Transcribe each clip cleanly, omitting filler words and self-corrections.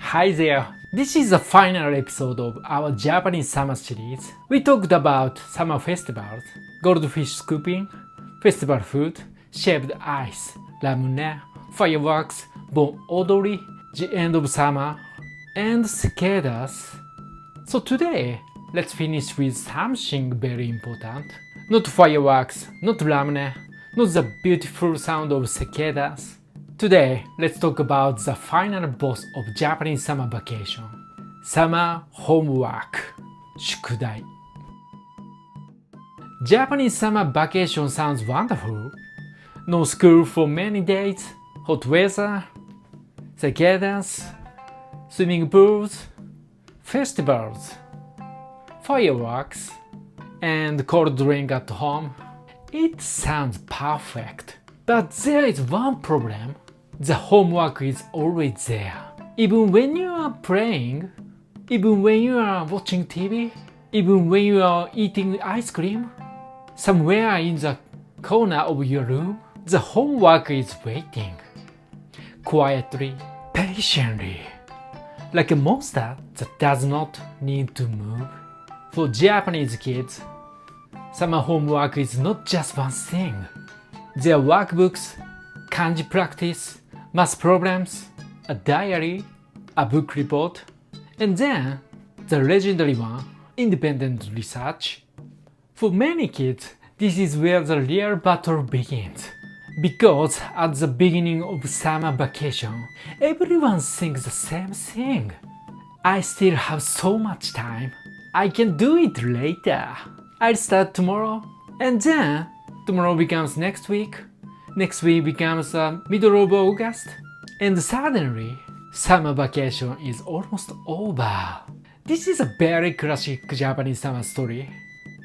Hi there! This is the final episode of our Japanese summer series. We talked about summer festivals, goldfish scooping, festival food, shaved ice, ramen, fireworks, bon odori, the end of summer, and cicadas. So today, let's finish with something very important. Not fireworks, not ramen, not the beautiful sound of cicadas. Today, let's talk about the final boss of Japanese summer vacation. Summer homework. 宿題. Japanese summer vacation sounds wonderful. No school for many days, hot weather, cicadas, swimming pools, festivals, fireworks, and cold drink at home. It sounds perfect. But there is one problem. The homework is always there. Even when you are playing, even when you are watching TV, even when you are eating ice cream, somewhere in the corner of your room, the homework is waiting. Quietly, patiently. Like a monster that does not need to move. For Japanese kids, summer homework is not just one thing. Their workbooks, kanji practice, math problems, a diary, a book report, and then the legendary one, independent research. For many kids, this is where the real battle begins. Because at the beginning of summer vacation, everyone thinks the same thing. I still have so much time. I can do it later. I'll start tomorrow, and then tomorrow becomes next week becomes middle of August, and suddenly summer vacation is almost over. This is a very classic Japanese summer story.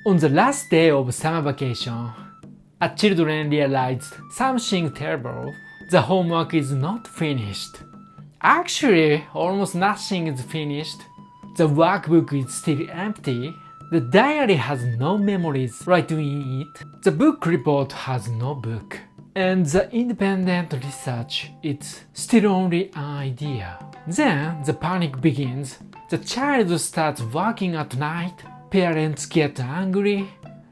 On the last day of summer vacation, children realized something terrible. The homework is not finished. Actually, almost nothing is finished. The workbook is still empty. The diary has no memories written in it. The book report has no book. And the independent research is still only an idea. Then the panic begins. The child starts working at night. Parents get angry.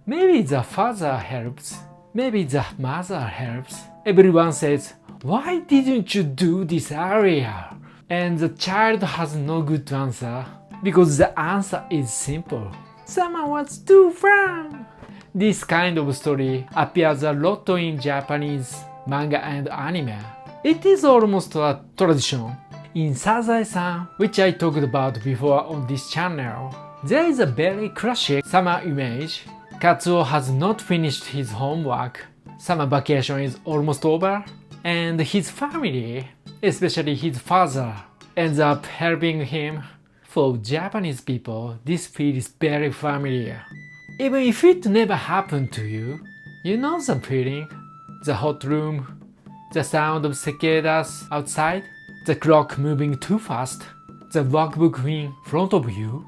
Maybe the father helps. Maybe the mother helps. Everyone says, "Why didn't you do this earlier?" And the child has no good answer. Because the answer is simple. Summer was too fun! This kind of story appears a lot in Japanese manga and anime. It is almost a tradition. In Sazae-san, which I talked about before on this channel, there is a very classic summer image. Katsuo has not finished his homework. Summer vacation is almost over, and his family, especially his father, ends up helping him. For Japanese people, this feels very familiar. Even if it never happened to you, you know the feeling. The hot room, the sound of cicadas outside, the clock moving too fast, the workbook in front of you,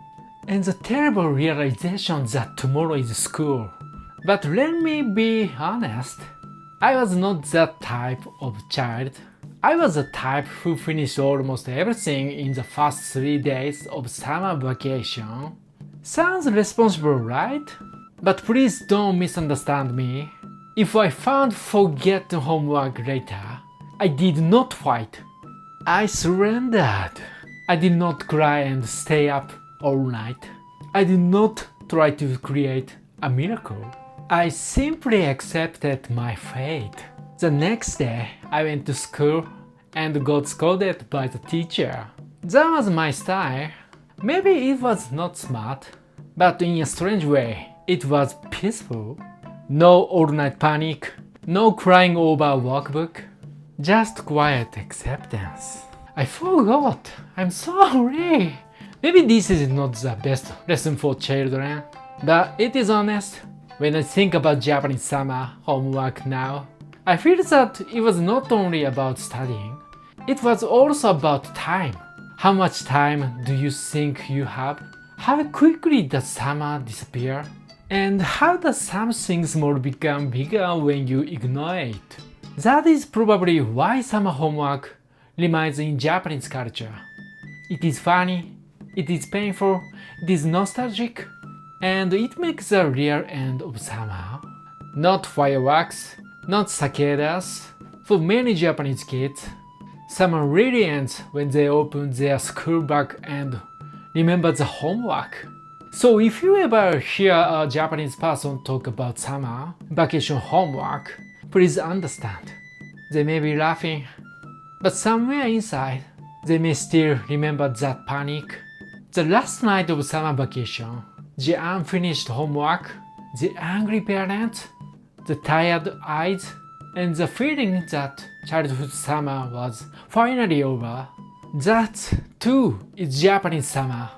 and the terrible realization that tomorrow is school. But let me be honest, I was not that type of child. I was the type who finished almost everything in the first 3 days of summer vacation. Sounds responsible, right? But please don't misunderstand me. If I found forgotten homework later, I did not fight. I surrendered. I did not cry and stay up all night. I did not try to create a miracle. I simply accepted my fate. The next day, I went to school and got scolded by the teacher. That was my style. Maybe it was not smart, but in a strange way, it was peaceful. No all-night panic, no crying over workbook, just quiet acceptance. I forgot. I'm sorry. Maybe this is not the best lesson for children, but it is honest. When I think about Japanese summer homework now, I feel that it was not only about studying, it was also about time. How much time do you think you have? How quickly does summer disappear? And how does something small become bigger when you ignore it? That is probably why summer homework remains in Japanese culture. It is funny, it is painful, it is nostalgic, and it makes the real end of summer. Not fireworks, not cicadas. For many Japanese kids, summer really ends when they open their school bag and remember the homework. So if you ever hear a Japanese person talk about summer vacation homework, please understand. They may be laughing, but somewhere inside, they may still remember that panic. The last night of summer vacation, the unfinished homework, the angry parent, the tired eyes, and the feeling that childhood summer was finally over. That too is Japanese summer.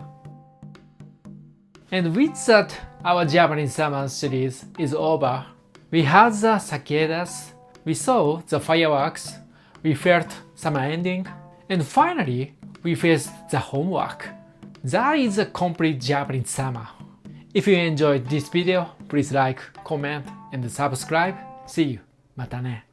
And with that, our Japanese summer series is over. We had the cicadas, we saw the fireworks, we felt summer ending, and finally, we faced the homework. That is a complete Japanese summer. If you enjoyed this video, please like, comment, and subscribe. See you. またね。